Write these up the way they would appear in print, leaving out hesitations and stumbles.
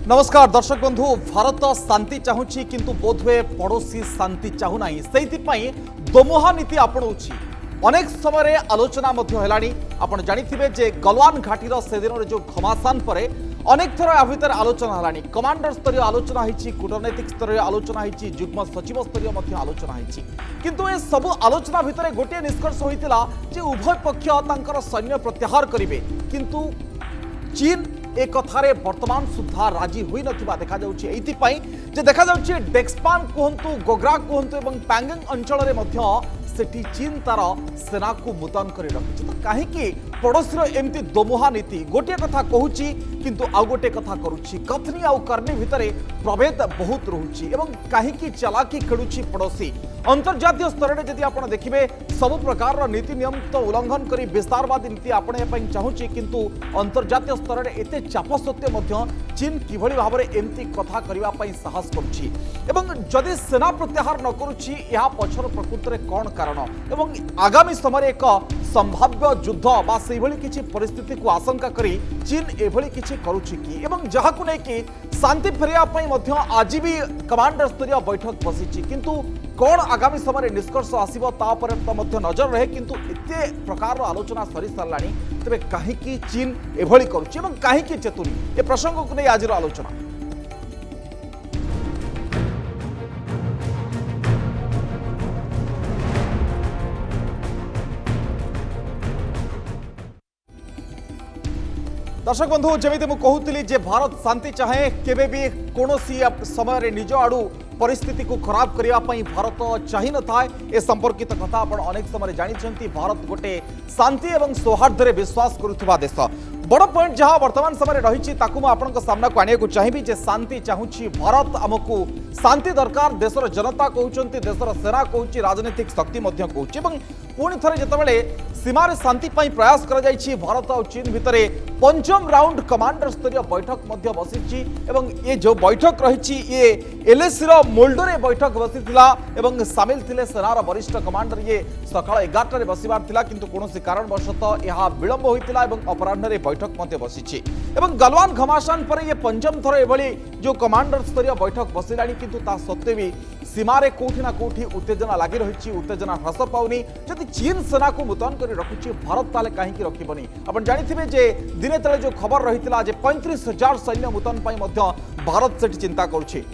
नमस्कार दर्शक बंधु। भारत शांति चाहूँगी किंतु बोधवे पड़ोशी शांति चाहूना से दोमुहा नीति आपणाऊँच। अनेक समय आलोचना आप जानिथिबे जे गलवान घाटीर से दिन जो घमासान पर अनेक थर या भितर आलोचना है। कमांडर स्तरीय आलोचना होती, कूटनैतिक स्तरीय आलोचना होती, जुग्म सचिव स्तरीय आलोचना होती, किंतु ए सब आलोचना भितर गोटे निष्कर्ष होता जे उभय पक्ष तांकर सैन्य प्रत्याहार करेंगे, किंतु चीन एक कथारे वर्तमान सुधा राजी होई नथिबा देखा जाउछि। एइथिपाई जे देखा जाउछि डेक्सपान कहंतु, गोग्रा कहंतु एवं पैंगंग अंचल मध्य सेठी चीन तार सेना को मुतयन कर रखिछि। तो काहेकि पड़ोशीर एमती दोमुहा नीति गोटे कथा कहूछि किंतु आउ गोटे कथा करूछि। कथनी आउ करनी भितरे प्रभेद बहुत रहुछि एवं काहेकि चालाकी खेलुछि पड़ोशी। अंतर्जातीय स्तर में जदि आप देखिए सबु प्रकार नीति नियम तो उल्लंघन कर विस्तारवादी नीति आपणाइबा चाहूँगी, किंतु अंतर्जातीय स्तर में एते चाप सत्वे चीन किभली भाव में एमती कथा करने साहस करुछि एवं जदि सेना प्रत्याहार न करुछि या पछर प्रकृत में कौन कारण एवं आगामी समय एक संभाव्य युद्ध बा से किसी परिस्थिति को आशंका करी चीन एभली किछि करुछि कि एवं जहाकु नै कि शांति फेरिया आज भी कमांडर स्तरीय बैठक बसी, किंतु कौन आगामी समय निष्कर्ष आसो तापर नजर रहे, किंतु एते प्रकार आलोचना सरी साराणी। तेरे कहीं चीन एभली करुछि एवं कहीं चेतुनी ए प्रसंग को नहीं आज आलोचना। दर्शक बंधु जमी मुझे कहूली जे भारत शांति चाहे केबे भी कौन समय निज आड़ू परिस्थिति को खराब करने भारत चाही न था। ए संपर्कित कथा आप अनेक समय जानते। भारत गोटे शांति एवं सौहार्द विश्वास करुवा देश। बड़ पॉइंट जहाँ वर्तमान समय रही आपन सामना को आने को चाहिए जे शांति चाहूँगी भारत, आमको शांति दरकार। देशर जनता कहते, देशर सेना कहूँ, राजनीतिक शक्ति कहूँ। पुणी थे जितेबाला सीमार शांति प्रयास कर भारत और चीन भितर पंचम राउंड कमांडर स्तरीय बैठक बसी। ये जो बैठक रही ये एलएसी मोल्डोरे बैठक बसी सामिल थे सेनार वरिष्ठ कमांडर। ये सका 11 बसबार था, किंतु कौन कारणवशत यह विलंब होता अपराह्न बैठक बसी। गलवान घमासान पर ये पंचम थर एभली जो कमांडर स्तरीय बैठक बसला, किंतु ता सत्वे भी सीमार कोठी ना कोठी उत्तेजना लगी रही। उत्तेजना ह्रास पाउनी। जदि चीन सेना को मुतयन कर रखुच्छी भारत ताले कहीं रखिबनी। आप जानिथिबे जे दिने तले जो खबर रही 35,000 सैन्य मुतयन भारत से चिंता करुछि,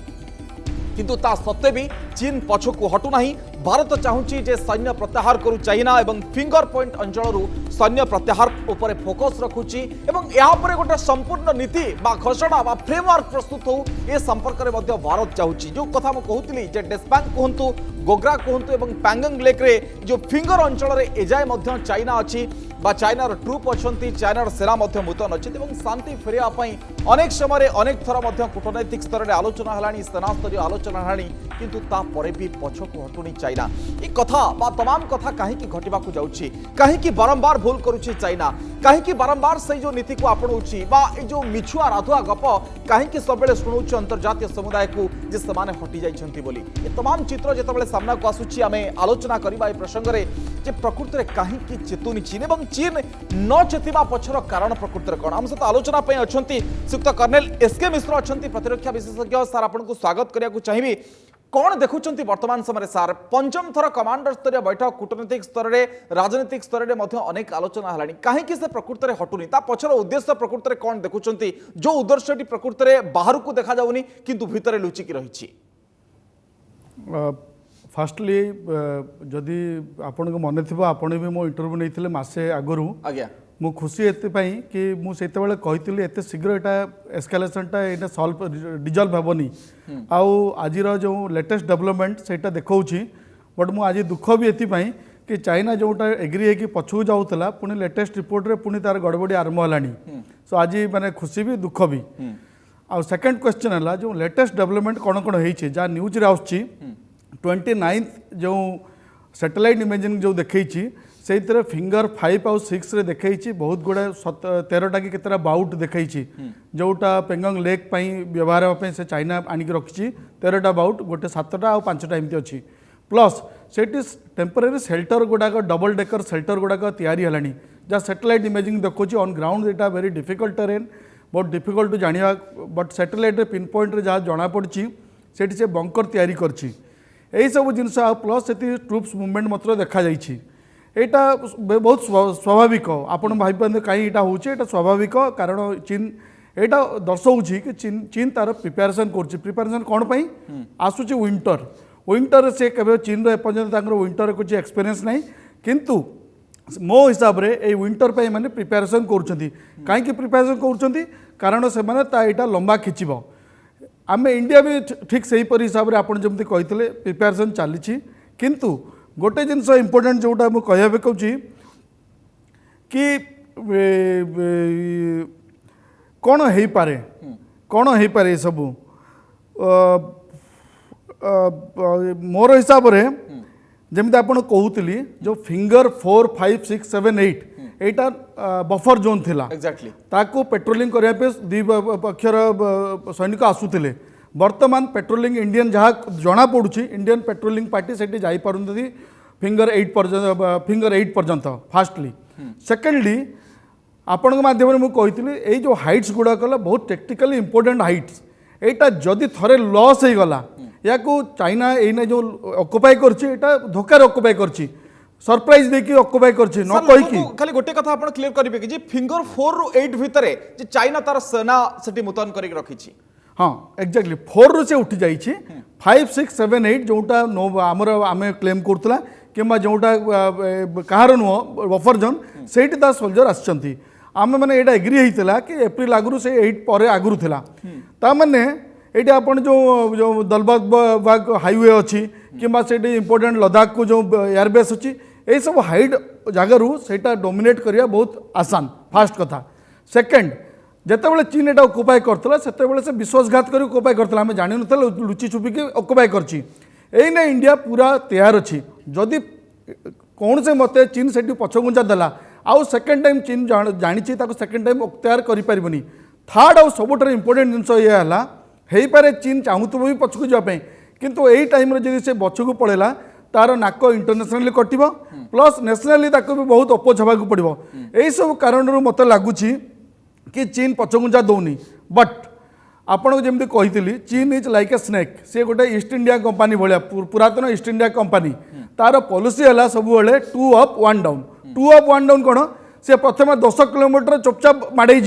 किंतु ता सत्वे भी चीन पछकू हटू नहीं। भारत चाहूँगी जे सैन्य प्रत्याहार करू चाइना एवं फिंगर पॉइंट अंचल सैन्य प्रत्याहार उपर फोकस रखुची एवं यहाँ गोटे संपूर्ण नीति बा घोषणा बा फ्रेमवर्क प्रस्तुत हो ए संपर्क में भारत चाहूँगी। जो कथा मुझे कहूली जे डेस्पांग कहतु, गोग्रा कहतु एवं पैंगंग लेक रे जो फिंगर अंचल एजाए चाइना अच्छी बा चाइनार ट्रुप अच्छी, चाइनार सेना मुतयन अच्छी एवं शांति फेरिया अनेक समय अनेक थर कूटनैतिक स्तर में आलोचना है, सेना स्तरीय आलोचना है, किंतु तापर भी पछकू हटुनी चाइना। ये कथा बा तमाम कथा कहीं घटवा जाऊँगी, कहीं बारंबार भूल करुच्ची चाइना, कहीं बारंबार से जो नीति को आपणाऊँगी बा जो मिछुआ राधुआ गप कहीं सब शुणुच्छे अंतर्जातीय समुदाय को जे से हटि जाइछंती बोली। ये तमाम चित्र जितेबाला सामना को आसूची आम आलोचना करबा ए प्रसंग रे जे प्रकृत में कहीं चेतुनी चीन एवं चीन न चेतिबा पछर कारण प्रकृत में कौन। आम सहित आलोचना अच्छी श्रीयुक्त कर्नेल एसके मिश्र अच्छा प्रतिरक्षा विशेषज्ञ। सार आपको स्वागत करने को चाहिए। कौन देखुं वर्तमान समय सार पंचम थर कमांडर स्तरीय बैठक कूटनैतिक स्तर में राजनीतिक स्तर में अनेक आलोचना है, कहीं से प्रकृत में हटुनी ता पछर उद्देश्य प्रकृत में कौन देखुं, जो उद्देश्य प्रकृत में बाहर को देखा जाऊनी किंतु भितर लुचिकी रही। फास्टली जदि आपण को मन थी आपड़ भी मो इंटरव्यू नहीं मसे आगु आज्ञा मु खुशी एपाई कि मुझे कही एत शीघ्र यहाँ एस्कालेसनटा ये सल्व डिजल्व हेनी आउ आज जो लेटेस्ट डेवलपमेंट से देखा। बट मु आज दुख भी एपाई कि चाइना जोटा एग्री है कि पछू जाऊला पुणी लेटेस्ट रिपोर्ट रे पुणी तार गड़बड़ी आरंभ है। सो आज माने खुशी भी दुख भी। आउ सेकेंड क्वेश्चन है जो लेटेस्ट डेवलपमेंट कौन कौन हो जहाँ न्यूज रे आउची 29 जो सैटेलाइट इमेजिंग जो देखी से फिंगर 5 और 6 रे देखी बहुत गुड़े 13टा कि केतरा बाउट देखी जोटा पेंगंग लेक व्यवहार से चाइना आनिक रखी 13टा बाउट गोटे 7टा और 5टा एमती अच्छी प्लस से टेम्पररी सेल्टर गुड़ाक डबल डेकर सेल्टर गुड़ाक तैयारी है जहाँ सैटेलाइट इमेजिंग देखो ऑन ग्राउंड यहाँ वेरी डिफिकल्ट टेरेन बहुत डिफिकल्ट जानिया बट सैटेलाइट पिन पॉइंट रे जहाँ जना पड़ी सेठी से बंकर तैयारी करछि एही सब जिनस प्लस से ट्रुप्स मूवमेंट मात्र देखा जाइछि एटा बहुत स्वाभाविक आपण भाई कहीं यहाँ होता स्वाभाविक कारण चीन एटा दर्शाऊँ कि चीन तार प्रिपेरेसन प्रिपेरेसन कौन पाई आसूची विंटर से केवल चीन एपर्यंत विंटर कुछ एक्सपीरियंस नहीं किंतु मो हिसाब रे ए विंटर पे माने प्रिपेरेसन करूछंती काहे प्रिपेरेसन करूछंती कारण से माने ता एटा लंबा खिचिबो आम इंडिया भी ठीक सही पर हिसाब रे आपण जमती कहितले प्रिपेरेसन चली किंतु गोटे जिनस इंपोर्टेंट जोटा मु कहबे कहूची कि कौन हो पारे सब मोर हिसाब रे जमी आप कहते जो फिंगर 4, 5, 6, 7, 8 एटा बफर जोन थिला एग्जैक्टली ताको पेट्रोलिंग करने पे दी पक्षर सैनिक आसुले वर्तमान पेट्रोलिंग इंडियन जहाँ जना पड़ुछि इंडियन पेट्रोलिंग पार्टी से जापारती फिंगर 8 पर्यंत फास्टली सेकेंडली आपण माध्यम मुझे कही जो हाइट्स गुड़ा कला बहुत टेक्निकली इंपोर्टेंट हाइट्स एटा जदि थरे लॉस हो गला या चाइना एने जो ऑक्युपाई करछि एटा धोकार ऑक्युपाई करछि सरप्राइज देकी ऑक्युपाई करछि न कहि कि खाली गोटे कथा आपण क्लियर करिवे कि जे फिंगर 4 रु 8 भितरे जे चाइना तार सेना सेठी मुतन करिक रखिछि हाँ एक्जाक्टली 4 रु से उठी जाइछि 5, 6, 7, 8 जोटा नो आमर आमे क्लेम करतला किंबा जोटा कहार नो बफर जोन सेठी ता सोल्जर आछंती आमे माने एटा एग्री हेइतला कि एप्रिल आगुरु से 8 पर आगुरु थिला ता माने ये आप जो दलबाग हाईवे अच्छी कि इंपोर्टेंट लद्दाख को जो एयरबेस अच्छी ये सब हाइट जगार से डोमिनेट करवा बहुत आसान फास्ट कथा सेकेंड जितेबाला चीन एटा ऑक्युपाई करता से विश्वासघात कर ऑक्युपाई करता आम जान ना लुचि छुपिकी ऑक्युपाई करना इंडिया पूरा तैयार अच्छी जदि कौन से मत चीन से पछघुंचा देला आउ सेकेंड टाइम चीन जानी सेकेंड टाइम अख्तियार करें थर्ड आउ सब इंपोर्टेंट जिनस ये हो पारे चीन चाहूब भी पछकू जावाई किंतु यही टाइम जब से पछकू पड़ेगा तार नाक इंटरनेशनली कटो प्लस नेशनली भी बहुत अपोज होगा पड़ो यही सब कारण मत लगुच कि चीन पछघुंचा दौनी बट आपको जमी कही चीन इज लाइक ए स्नेक सी गोटे ईस्ट इंडिया कंपानी भाया पुरातन ईस्ट इंडिया कंपानी तार पॉलिसी है सब 2 अप 1 डाउन 2 अप 1 डाउन कौन सी प्रथम 10 किलोमीटर चुपचाप माड़े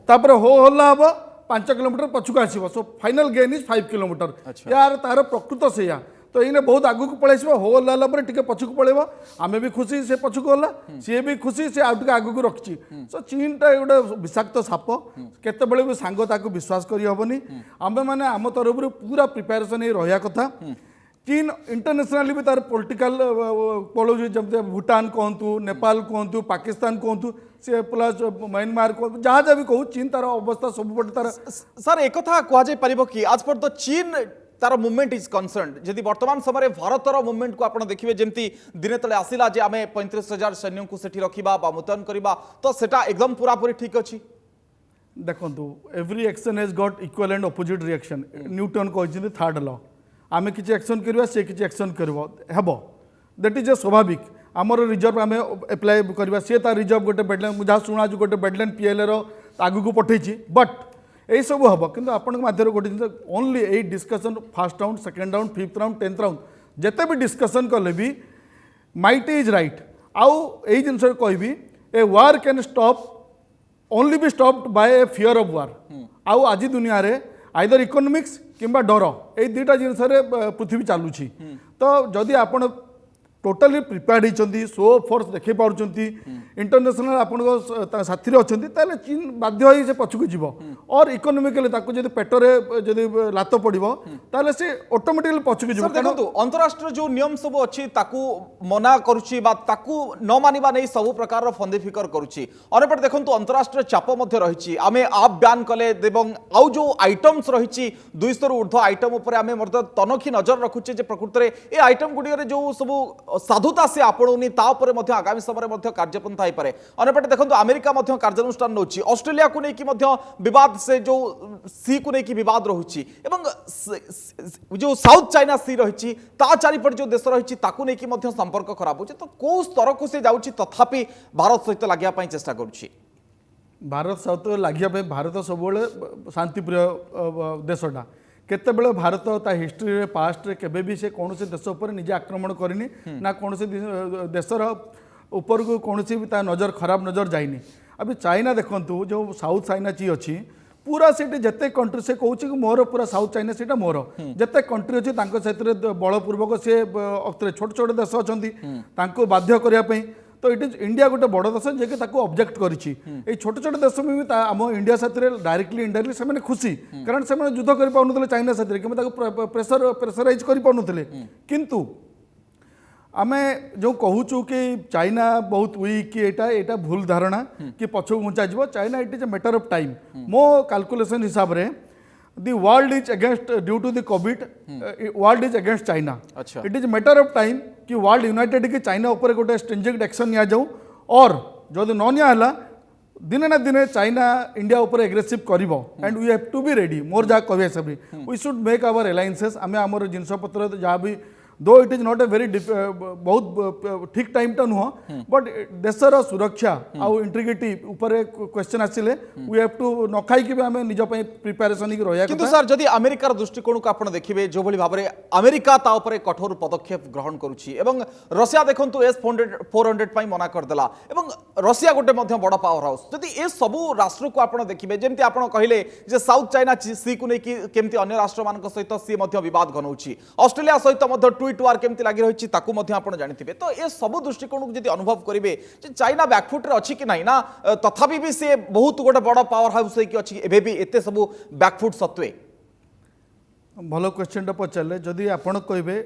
तापर हो हल्ला हम 5 किलोमीटर पछुक आसो so final gain is 5 kilometre यार तार प्रकृत से तो ये बहुत आगू पलैस हो हल्ला टे पछुक पलैब आम भी खुशी से पछुक गला सी भी खुशी से आगे आगू रखी सो चीनटा गोटे विषाक्त साप केतबेले भी सांग ताको विश्वास करहबनी आम मैंने आम तरफ पूरा प्रिपेरेसन रहा कथा चीन इंटरनेशनली भी तार पॉलिटिकल पलौज जमी भूटान कहतु नेपाल कहतु पाकिस्तान कहतु से प्लस म्यांमार कहतु जहाँ जहाँ भी कहूँ चीन तार अवस्था सबुपटे तार सर एक कथा कह पारिबो कि आज पर तो चीन तार मूवमेंट इज कंसर्न जदि वर्तमान समय भारतर मूवमेंट को आप देखिए जमी दिने तले आसला जे आम 35,000 सैन्य को सेठी रखा मुतयन करवा तो सेटा एकदम पूरा पूरी ठीक अच्छी देखो every action has got equal and opposite reaction Newton कहते थर्ड लॉ आम किसी एक्शन करवा से किसी एक्शन करब दैट इज ए स्वाभाविक आमर रिजर्व आम एप्लाय करवा सी तार रिजर्व गोटे बेडलाइन जहाँ शुणा गोटे बेडलाइन पीएलए आगू को पठेची बट यही सब हम कि आपण मध्य गोटे जिन ओनली यही discussion first round second round 5th round 10th round जिते भी डिस्कसन कले भी माइट इज राइट आउ यही जिन कहबी a war can stop only be stopped by a fear of war आउ आज दुनिया रे आइदर इकोनॉमिक्स किंबा डर ये दुईटा जिन पृथ्वी चलुची तो जदि आपण टोटाली प्रिपेयर्ड होती शो फोर्स देखी पार्टी इंटरनेशनल आप साथी अच्छा चीन बाध्य से पछकू जीव और इकोनोमिकली जब पेटरे जब लात पड़ो ताले से ऑटोमेटिकली पछकू जीव देखो अंतरराष्ट्रीय जो नियम सब अच्छी मना करुच्ची न मानिबा नहीं सब प्रकार फंदे फिकर करुच्ची अनेपटे देखो अंतरराष्ट्रीय चाप रही आम आप ब्यान कले आउ जो आइटम्स रही 200 रु ऊर्ध्व आइटम आम तनखी नजर रखुचे प्रकृत में ये आइटम गुड़िया जो सब साधुता से आपणुनी आगामी समय कार्यपंथा हो पारे अनेपटे देखो अमेरिका कार्यानुष्ठान नौ ऑस्ट्रेलिया को लेकिन विवाद से जो सी को लेकिन विवाद रही जो साउथ चाइना सी रही चारिपट जो देश रही संपर्क खराब हो तो कौ स्तर को सी जाऊँगी तथापि भारत सहित लगे चेष्टा करुच्ची भारत सहित लगे भारत सब शांतिप्रिय देशटा केतेबेले भारत ता हिस्ट्री पास्ट रे केबे भी से कौन देश उपर निजे आक्रमण करनी ना कौन देशर ऊपर को कौन भी ता नजर खराब नजर जाइनी। अभी चाइना देखंतु जो साउथ चाइना ची अच्छी पूरा से जिते कंट्री से कहूँ कि मोर पूरा साउथ चाइना से मोर जिते कंट्री अच्छी बलपूर्वक से छोट छोट देश अच्छा बाध्य करने तो इट इज इंडिया गोटे बड़ देश जे ऑब्जेक्ट करी छोट छोट देश में भी आम इंडिया साथ डायरेक्टली इनडायरेक्टली से खुशी कारण से युद्ध कर पारे चाइना साथ कि प्रेसराइज कर पारे किंतु आमे जो कहूँ कि चाइना बहुत वीक कि एटा भूल धारणा कि पछक घुंचा जीव China it is a matter of time मो कैलकुलेशन हिसाब रे the world is against due to the covid world is against china अच्छा it is matter of time कि world united कि चाइना ऊपर गोटे stringent action निया जाऊ और जदि न निया हला दिने ना दिने चाइना इंडिया ऊपर एग्रेसिव करिवो and we have to be ready more जा कहबे सब we should make our alliances आमे हमर जिंस पत्र जा भी though it is not a very बहुत ठीक टाइम टा नुह बट देशर सुरक्षा आउ इंटीग्रिटी ऊपर क्वेश्चन आसिले वी हैव टू न खाई कि आमे निज पय प्रिपरेशन की रहया किंतु सर जदि अमेरिकार दृष्टिकोण को आपण देखिबे जो भली भाबरे अमेरिका ता ऊपर कठोर पदक्षेप ग्रहण करूची एवं रशिया देखंतु S-400 पय मना कर देला एवं रशिया गोटे मध्य बड़ पावर हाउस जदि ए सबु राष्ट्र को आपण देखिबे जेमति आपण कहिले जे साउथ चाइना सी को नै कि केमति अन्य राष्ट्र मान सहित सी मध्य विवाद घनौची ऑस्ट्रेलिया सहित मध्य ट्वीट वार केमति लागि रहिछि ताकू मध्य आपण जानिथिबे तो ए सबु दृष्टिकोण को जदि अनुभव करिवे जे चाइना बैकफुट रे अछि कि नै ना तथापि भी से बहुत गोटे बड़ पावर हाउस है कि अछि एबे भी एते सबु बैकफुट सत्वे भलो क्वेश्चन टा पचारे जदि आपण कहबे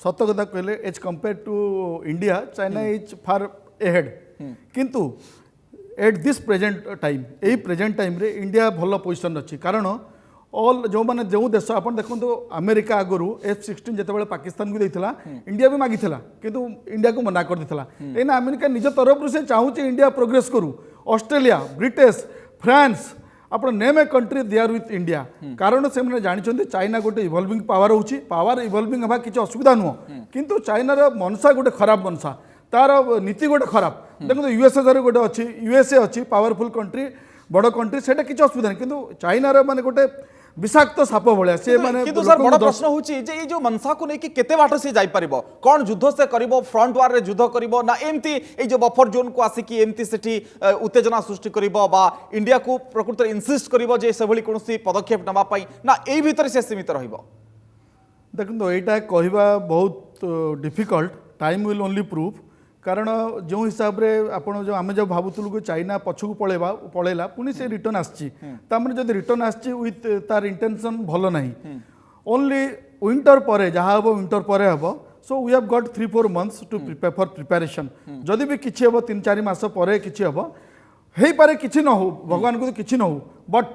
सत कथा कहले as compare to India China is far ahead किंतु एट दिस प्रेजेंट टाइम एई प्रेजेंट टाइम रे इंडिया भलो पोजिशन अछि कारण ऑल जो माने जो देश आपण देखंतु अमेरिका आगरु F-16 जेतेबेले पाकिस्तान को देइथिला इंडिया भी मागिथिला किंतु इंडिया को मना कर दिथिला एना अमेरिका निज तरफ से चाहूची इंडिया प्रोग्रेस करू ऑस्ट्रेलिया ब्रिटिश फ्रांस आपण name a country they are with India कारण से माने जानिछन्ते चाइना गोटे इवॉल्विंग पावर होची पावर इवॉल्विंग हबा किछ असुविधा नुह किंतु चाइना रो मनसा गोटे खराब मनसा तार नीति गोटे खराब देखो यूएसए जरे गोटे अछि यूएसए अछि पावरफुल कंट्री बड़ कंट्री सेटा किछ असुविधा नहीं किंतु चाइना रो माने गोटे विषाक्त साप भाया से माने किंतु सर बड़ा प्रश्न होची जे ये जो मनसा को लेके केते बाट से जाई परिबो कोन युद्ध से करिवो फ्रंट वार रे युद्ध करिवो ना एमती ए जो बफर जोन को आसी कि एमती सेठी उत्तेजना सृष्टि करिवो बा इंडिया को प्रकृत इंसिस्ट करिवो जे से भली कोनसी पदक्षेप नबा पई ना एई भीतर से सीमित रहिबो देखो एटा कहबा बहुत difficult time will only prove कारण जो हिसाब रे आपण जो आमे जो भाबुतलु कि चाइना पछकु पळेला पुनी से रिटर्न आछि तामने जदि रिटर्न आछि विथ तार इंटेंशन भलो नहीं ओनली विंटर परे जहा हबो विंटर परे हबो so we have got 3-4 months to prepare for preparation जदि भी किछि हबो 3-4 मास परे किछि हबो हेई पारे किछि न हो भगवान को किछि न हो बट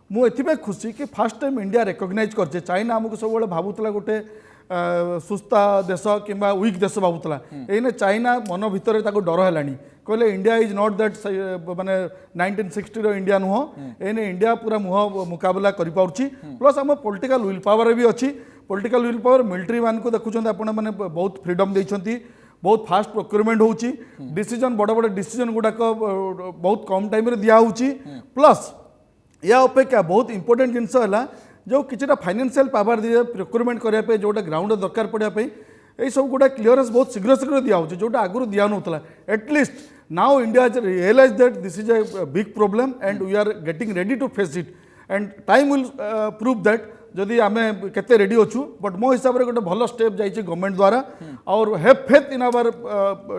मु एथिबे खुशी कि फर्स्ट टाइम इंडिया रिकॉग्नाइज करछे चाइना हमको सब बेले भाबुतला गोटे सुस्ता देश किंबा वीक देश भावुला एने चाइना मन भितर डर है कहले इंडिया इज नॉट दैट माने 1960 रो इंडिया नुह एने इंडिया पूरा मुह मुकाबला कर पाउछि प्लस हम पॉलिटिकल विल पावर भी अच्छी पॉलिटिकल विल पावर मिलिट्री मान को देखुछन आपण माने बहुत फ्रीडम देइछंती बहुत फास्ट प्रोक्योरमेंट होउछि डिसीजन बड़ बड़ डिसीजन गुडाक बहुत कम टाइम रे दिया होउछि प्लस या अपेक्षा बहुत इंपोर्टेंट जिनस है जो किछटा फाइनेंशियल पावर दिए प्रोक्योरमेंट करने जोटा ग्राउंड दरकार पड़ापी यही सब गुड़ा क्लीयरेंस बहुत शीघ्र शीघ्र दिया होची जोटा आगुरी दिया नौला at least now India has realise that this is a big problem and we are getting ready to face it and time will prove that जदि आमे केते रेडी अच्छु बट मो हिसाब रे गोटे भल स्टेप जाइए गवर्नमेंट द्वारा और have faith in our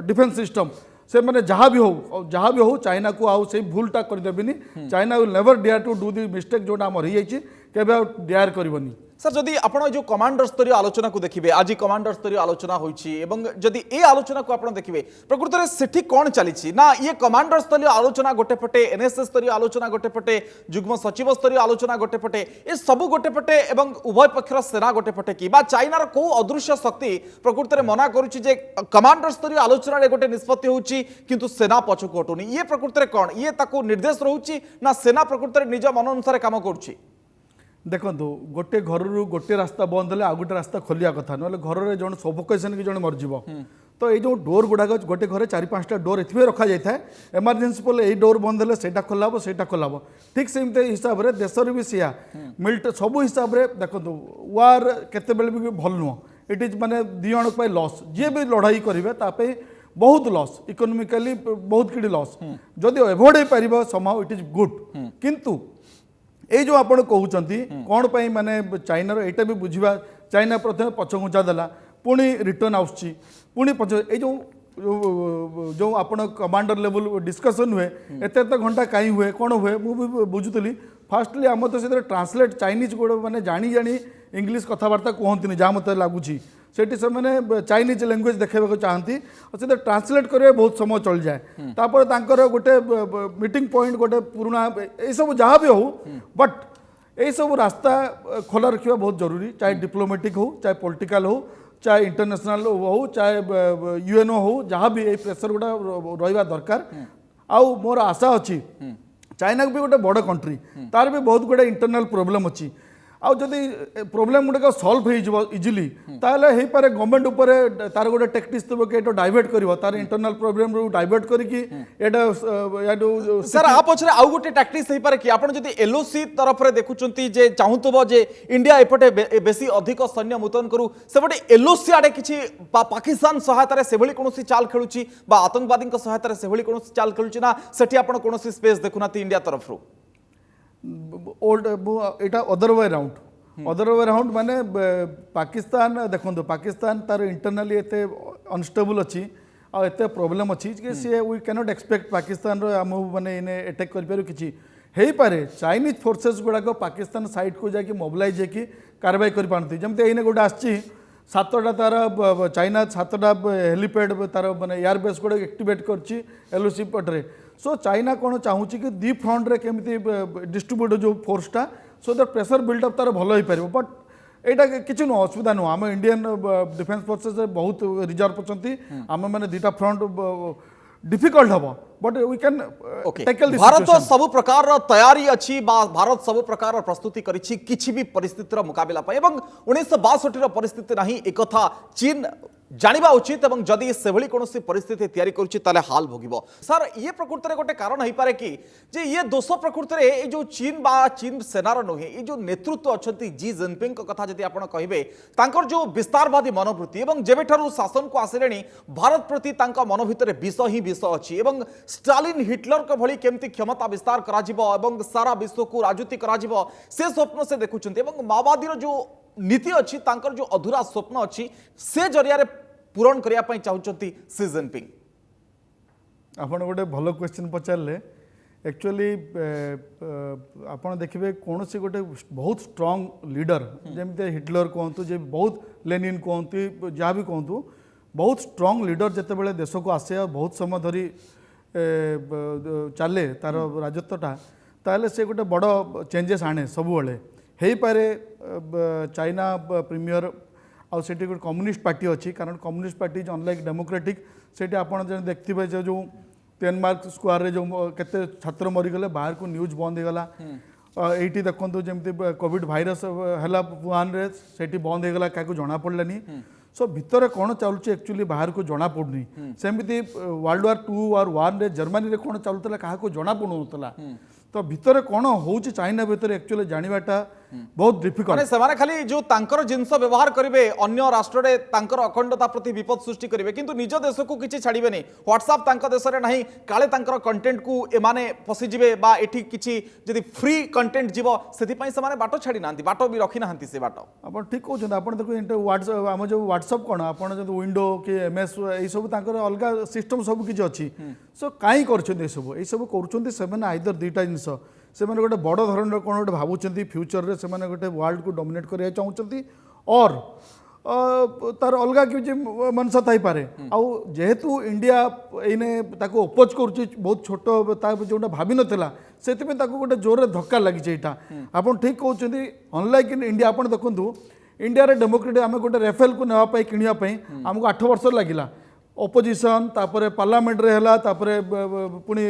defence system से मैंने जहाँ भी हो चाइना को आउ से भूलटा करदेबिनी China will never dare to do the mistake जोटा आम रही जाइए केबे डेयर करबनी सर जदि आपण जो कमांडर स्तरीय आलोचना को देखिबे आज कमांडर स्तरीय आलोचना होईची एवं जदि ए आलोचना को आपण देखिबे प्रकृत रे सेठी कोन चलीची ना ये कमांडर स्तरीय आलोचना गोटे पटे एनएसएस स्तरीय आलोचना गोटे पटे जुग्म सचिव स्तरीय आलोचना गोटे पटे ए सब गोटे पटे एवं उभय पक्षर सेना गोटे पटे कि बा चाइनार को अदृश्य शक्ति प्रकृत रे मना करूची जे कमांडर स्तरीय आलोचना रे गोटे निष्पत्ति होउची किंतु सेना पछको हटुनी ये प्रकृत रे कोन ये ताको निर्देश रहउची ना सेना प्रकृत रे निज मन अनुसार काम करूची देखो गोटे घर गोटे रास्ता बंद हेल्ले आ गोटे रास्ता खोलिया कथा ना घर में जन सफोकेशन की जन मरजीव तो ये जो डोर गुड़ाक गोटे घरे 4-5टा डोर एथि रखा जाए था एमरजेंसी पड़े यही डोर बंद हेल्ले से खोल से खोल ठीक से हिसाब से देश भी सीया मिल्ट सब हिसाब से देखो वार केत भी भल नुह इट इज माने दी जन लॉस जी भी लड़ाई करेंगे बहुत लॉस इकोनोमिकली बहुत कि लॉस जदि एभोड हो पार समहाउ इट इज गुड किंतु ये जो आप कहते कौन पर माने चाइनार यहाँ भी बुझा चाइना प्रथम पछघुंचा देला पुणी रिटर्न आसुची पुणी पछ जो जो आप कमांडर लेवल डिस्कसन हुए एत घंटा कहीं हुए कौन हुए मुझे बुझुली फास्टली आम तो से ट्रांसलेट चाइनीज गोटे मैंने जानी जानी इंग्लिश कथबार्ता कहते जहाँ मत लगुच से मैंने चाइनीज लैंग्वेज देखा चाहती और से ट्रांसलेट करेंगे बहुत समय चल जाए तापर तांकर गोटे मीटिंग पॉइंट गोटे पुराना ये सब जहाँ भी हो बट यही सब रास्ता खोला रखा बहुत जरूरी चाहे डिप्लोमेटिक हो चाहे पॉलिटिकल हो चाहे इंटरनेशनल हो चाहे यूएनओ हो जहाँ भी ये प्रेसर गुड़ा रहा दरकार आउ मोर आशा अच्छी चाइना भी गोटे बड़ कंट्री तार भी बहुत गुड़ा इंटरनल प्रोब्लेम अच्छी आउ जदि प्रोब्लेम गुड़ाक सल्व हो इजिली ताले हो पारे गवर्नमेंट उपर तार गोटे टेक्टिक्स थो कि डाइवर्ट कर तार इंटरनल प्रोब्लेम डाइवर्ट करके सर आप पछरे आउ गोटे टैक्टिक्स हो पारे कि आपण जदि एलओसी तरफ रे देखुचंती जे चाहूतबो जे इंडिया एपटे बेसी अधिक सैन्य मुतयन करू सेबटे एलओसी आडे किछि पाकिस्तान सहायता रे सेभली कोनोसी चाल खेलुची बा आतंकवादी सहायता रे सेभली कोनोसी चाल खेलुची ना सेठी आपण कोनोसी स्पेस देखुनाती इंडिया तरफ रो ओल्ड एटा अदर वे राउंड माने पाकिस्तान देखो पाकिस्तान तार इंटरनली एते अनस्टेबल अच्छी आ एते प्रॉब्लम अच्छी कि see we can not expect Pakistan आम माने इने अटैक कर पारे किछि हेई पारे चाइनीज फोर्सेस गुड़ाक पाकिस्तान साइड को जाके मोबिलाइज होगी कार्रवाई कर पारती जमती एने गोटे आसी 7टा तार चाइना 7टा हेलीपैड तार माने एयरबेस गुड़ा एक्टिवेट करछि एलओसी पटरे सो चाइना कौन चाहूँगी कि दी फ्रंट रे केमती डिस्ट्रीब्यूट जो फोर्सटा सो दैट प्रेशर बिल्डअप तार भल हो पार बट यहाँ किसी नुह असुविधा नुह आम इंडियन डिफेन्स फोर्सेस बहुत रिजर्व अच्छा आम मैंने 2टा फ्रंट डिफिकल्ट हम but we can tackle this Bharat सब प्रकार तैयारी अच्छी भारत सब प्रकार प्रस्तुति करिछि किछि भी परिस्थितिर मुकाबला पाई एवं 1962 परिस्थिति नहीं एक कथा चीन जानिबा उचित एवं जदि सेभली कोनोसी परिस्थिति तैयारी करुछि ताले हाल भोगिबो सर ये प्रकृति रे गोटे कारण होई पारे कि जे ये दोष प्रकृति रे ए जो चीन सेनार नुहे ये जो नेतृत्व अछंती जी जिनपिंग को कथा जदि आपण कहिबे तांकर जो विस्तारवादी मनोवृत्ति एवं जेबेठारु शासन को आसिलेनी भारत प्रति तांका मन भितरे विष ही विष अछि एवं स्टालिन हिटलर को भली केमती क्षमता विस्तार करा जिवो एवं सारा विश्व को राजनीति करा जिवो से स्वप्न से देखुछंती एवं माओवादी जो नीति अच्छी तांकर जो अधूरा स्वप्न अच्छी से जरिया पूरण करने चाहते सी जिनपिंग आपन गोटे भल क्वेश्चन पचारे एक्चुअली आपन देखिए कौन सी गोटे बहुत स्ट्रॉन्ग लीडर जमती हिटलर कहतु जे बहुत लेनिन कहतु जहाँ भी कहतु बहुत स्ट्रॉन्ग लीडर जिते देश को आसे बहुत समय धरी चले तार राजत्वटा ताले से गोटे बड़ चेंजेस आने सबुबले हो पारे चाइना प्रीमियर आउ से गोटे कम्युनिस्ट पार्टी अच्छी कारण कम्युनिस्ट पार्टी अनलाइक डेमोक्रेटिक से आपड़ देखते जो डेनमार्क स्क्वायर रे जो केते छात्र मरीगले बाहर को न्यूज बंद होगला ये देखो जमी कोविड भाइरस है वुहान रे से बंद होगला क्या जना पड़लानी सो भितर कौन चलुचे एक्चुअली बाहर को जना पड़नी सेमती वर्ल्ड वार 2 और 1 रे जर्मनी रे कौन चलुला क्या जना पड़ूला तो भितर कौन हो चाइना भितर एक्चुअली जानिबाटा बहुत डिफिकल्ट से खाली जो तांकर जिनस व्यवहार करेंगे अन्य राष्ट्र रे तांकर अखंडता प्रति विपद सृष्टि करेंगे किंतु निज देश को किसी छाड़े नहीं व्हाट्सएप तांकर देश में नहीं काले तांकर कंटेंट को एमाने पशिजे बा एठी किसी जदि फ्री कंटेंट जीव से बाट छाड़ी ना बाट भी रखी ना से बाट आप ठीक कहते आप देखो व्हाट्सएप आम जो व्हाट्सएप कौन आप विंडो कि एमएस ये सब अलग सिस्टम सब किसी अच्छी सो कहीं कर सब कर आइदर 2टा जिन से गोटे बड़ धरण कौन गोटे भावुं फ्यूचर रे से गोटे वर्ल्ड को डोमिनेट करने चाहते और तार अलग किसी मनसा थी पारे आउ जेहेतु इंडिया एने ताको अपोज कर बहुत छोट जो भावी नाला से गोटे जोर धक्का लगी आप ठीक कहते अनलाइक इन इंडिया आप देखूँ इंडिया रे डेमोक्रेटिक आम गोटे रेफेल को नापी किणापी आमको 8 वर्ष लगिला ऑपोजिशन तापर पार्लियामेंट रे हला तापर पुणी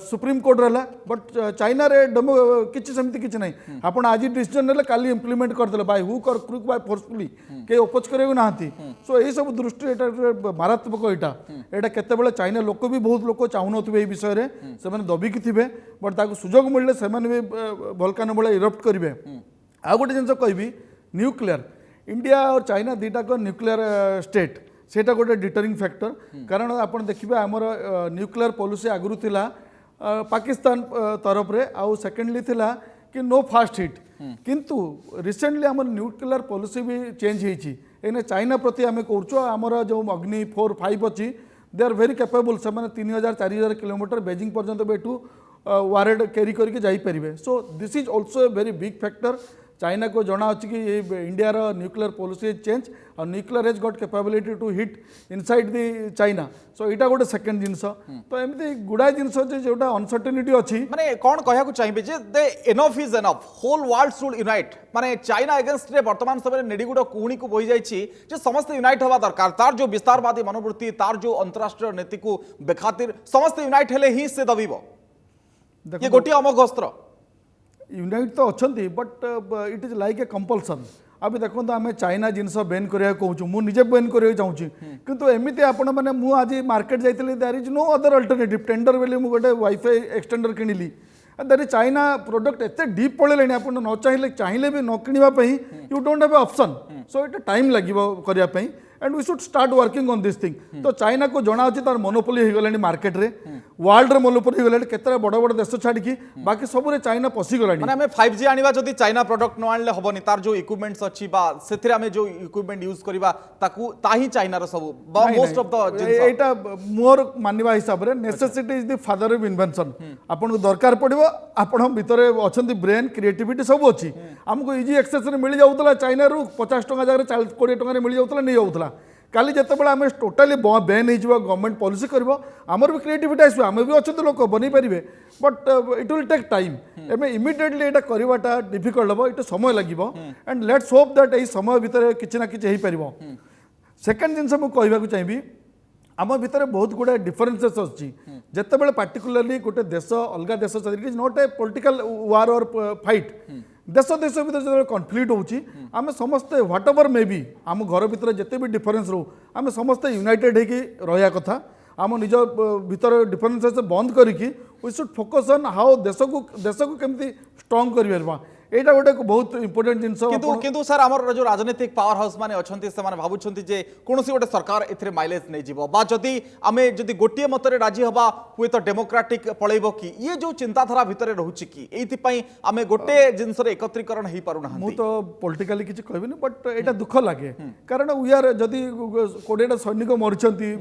सुप्रीम कोर्ट रे हला बट चाइना रे डेमो किछि सेमति किछि नै आपण आज डिसीजन नेले काली इंप्लीमेंट कर देले बाय हुक और क्रुक बाय फोर्सफुली के ओपोज करेउ नाहंती सो एही सब दृष्टि एटा मारात्मक एटा केते बेले चाइना लोक भी बहुत लोक चाहुनथबे ए विषय रे से माने दबी कि थिबे बट ताको सुजोग मिलले से माने भी वोल्कानो बेले इरप्ट करिवे आ गोटे जिंस कहबी न्यूक्लियर इंडिया और चाइना दुटा को न्यूक्लियर स्टेट सेटा गोटे डिटरिंग फैक्टर कारण आपण देखिबे हमर न्यूक्लियर पॉलिसी आगुरु थिला पाकिस्तान तरफ रे आउ सेकेंडली थिला कि नो फास्ट हिट किंतु रिसेंटली हमर न्यूक्लियर पॉलिसी भी चेंज हेछि एने चाइना प्रति आमे करछो हमर जो अग्नि 4-5 अछि दे आर वेरी कैपेबल से माने 3000-4000 किलोमीटर बेजिंग पर्यंत बेठू वारेड कैरी करके जाई परिबे so this is also a very big factor China को जना अच्छी कि इंडिया रो न्यूक्लियर पॉलिसी चेंज और nuclear has got capability to hit inside the China so इटा गोटे सेकंड जिंस तो एमती गुडाय जिंस जोटा अनसर्टेनिटी अछि माने कोन कहया को चाहिबे जे दे enough is enough whole world should unite माने चाइना अगेंस्ट रे वर्तमान समय नेडीगुडो कुहणी को बोही जाईछि जे समस्त यूनाइट हवा दरकार तार जो विस्तारवादी मनोवृत्ति तार जो अंतरराष्ट्रीय नीति को बेखातिर समस्त यूनाइट हेले ही से दबिबो ये गोटी अमोघ अस्त्र यूनाइट तो अच्छा but it is like a compulsion अभी देखो आम चाइना जिनस बैन करा कहूँ मुझे बैन करा चाहूँगी किंतु एमती आपण मैंने मुझे आज मार्केट जाइए there is no other alternative tender बेले मुझे गोटे वाईफाई एक्सटेंडर किनिली देयर इज चाइना प्रोडक्ट एत डीप पड़े आप न चाहिए भी न किणवाई you don't have option so it time लगे करने and we should start working on this thing तो चाइना को जना अच्छी तार मोनोपोली हो गलानी मार्केट रे वर्ल्ड रे मोनोपोली हो गलानी केतरा बड़ बड़ देश छाड़ी बाकी सब रे चाइना पसी गलानी माने हमें 5G आनिबा जदी चाइना प्रोडक्ट न आनले हबनी तार जो इक्विपमेंट्स अछि बा सेथिरे हमें जो इक्विपमेंट यूज करबा ताकू ताही चाइना रो सब मोस्ट ऑफ द एटा मोर मानिबा हिसाब रे necessity is the father of invention आपन को दरकार पड़िबो आपन भितरे अछंती ब्रेन क्रिएटिविटी सब अछि हमको इजी एक्सेस रे मिल जाउतला चाइना रू 50 टका जगह 40-20 टका रे मिल जाउतला नै जाउतला काली जिते आम टोटाली बैन हो गवर्नमेंट पॉलिसी कर आमर भी क्रिएटिविटी आस आम भी अच्छे लोक बन पारे but it will take time um immediately यहाँ करवाटा डिफिकल्ट हम ये समय लगे एंड लेट्स होप दैट यही समय भितर किसी ना कि हो सेकेंड जिनस मुझे चाहिए आम भितर बहुत गुड़ा डिफरेन्सेस अच्छी जिते पार्टिकुलरली गोटे देश अलग देश it is not a political war और फाइट देश देश भर जो कन्फ्लिक्ट होची आमे समस्ते व्हाट एवर मे बी आम घर भीतर जिते भी डिफरेन्स रो आमे समस्ते यूनाइटेड होगी रहा कथा आम निज भीतर डिफरेन्सेस बंद करिकी we should focus on how देश को केमती स्ट्रांग कर एटा गोटे बहुत इंपोर्टेंट जिनस किंतु सर आमर जो राजनीतिक पावर हाउस माने अछंती से माने भाबुछंती जे कोनोसी गोटे सरकार एथिरे माइलेज नै जीवो बा जदी आमे जदी गोटिए मतरे राजी हबा हुए तो डेमोक्रेटिक पळैबो की ये जो चिंताधारा भितरे रहउची की एथि पई आमे गोटे जिनस रे एकत्रीकरण हेई पारु ना मु तो पॉलिटिकली किछ कहबिनी बट एटा दुख लागे कारण वी आर जदी 20टा सैनिक मरिछंती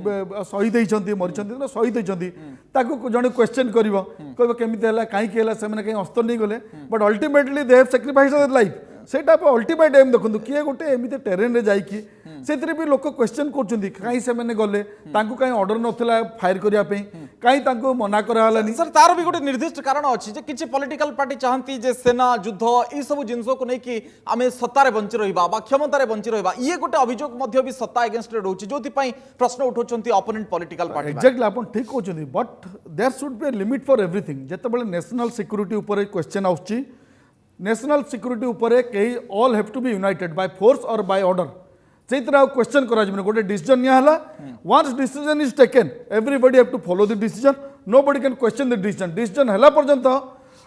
शहीद हेइछंती मरिछंती ना शहीद हेइछंती ताको जने क्वेश्चन करिवो कहबो केमिति हला काई के हला से माने काई अस्त्र नै गले but ultimately they sacrifice their life सेटा अल्टीमेट एम देखो किए गोटे एमती टेरेन रे जाइकी से भी लोक क्वेश्चन कर कहीं से मैंने गले कहीं ऑर्डर नथिला फायर करने कहीं मना करालानी सर तार भी गोटे निर्दिष्ट कारण अच्छी जे किछि पॉलिटिकल पार्टी चाहती जे सेना युद्ध ये सब जिनस को लेकिन आम सत्तार बंची रहा क्षमतार बंची रहा ये गोटे अभियोग भी सत्ता एगेंस्ट रोचे जो प्रश्न उठाउछंती अपोनेंट पॉलिटिकल पार्टी एक्जेक्टली आप ठीक कहते but there should be a limit for everything जिते नेशनल सिक्यूरीटी उपर क्वेश्चन आउची नेशनल सिक्यूरीटी उपरे कई all have to be united by force और बाय ऑर्डर से क्वेश्चन करा गोटे डिसीजन नियाला once decision is taken everybody have to follow the decision nobody can question the decision decision हला पर्यंत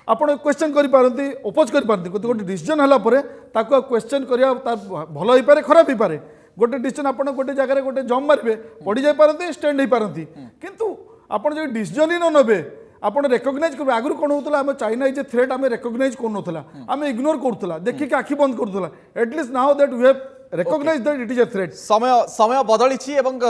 आपण क्वेश्चन करि पारंती ओपोज करि पारंती गोटे डिसीजन हला परे ताको क्वेश्चन करिया भल होई पारे खराब होई पारे गोटे डिसीजन आपण गोटे जगह गोटे जम मारबे पड़ी जाय पारंती स्टैंड होई पारंती किंतु आपण जे डिसीजन ही न नबे आपन रेकग्नाइज कर आगु कौन होता आम चाइना इज ए थ्रेट आम रेकग्नाइज करूला आम इग्नोर करूला देखिए आखि बंद करूला at least now that we have recognise that it is a threat समय बदली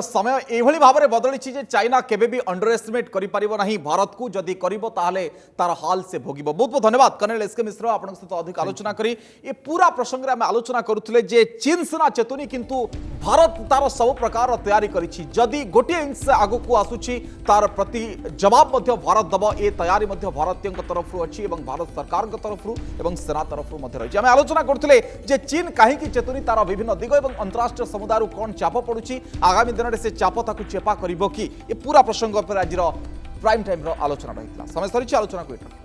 समय एभली भाव में बदली जे चाइना केबे भी अंडर एस्टिमेट करि परिबो नाही भारत को जदि करिबो ताहले तार हाल से भोगिबो। बहुत बहुत धन्यवाद कर्नल एस के मिश्र आपन सहित अधिक आलोचना करी ए पूरा प्रसंग रे हम आलोचना करूथले जे चीन सेना चेतुनी किंतु भारत तार सब प्रकार तैयारी करिछि जदि गोटे इंच आगु को आसुछि तार प्रति जवाब मध्य भारत दब ए तैयारी मध्य भारतीय तरफ अच्छी भारत सरकार तरफ एवं सेना तरफ रही आम आलोचना करते जे चीन कहीं चेतुनी तार विभिन्न दिग और अंतरराष्ट्रीय समुदाय कौन चाप पड़ुछि आगामी दिन में से चाप ताकू चेपा कर पूरा प्रसंग पर आज प्राइम टाइम आलोचना रही समय सरी आलोचना को।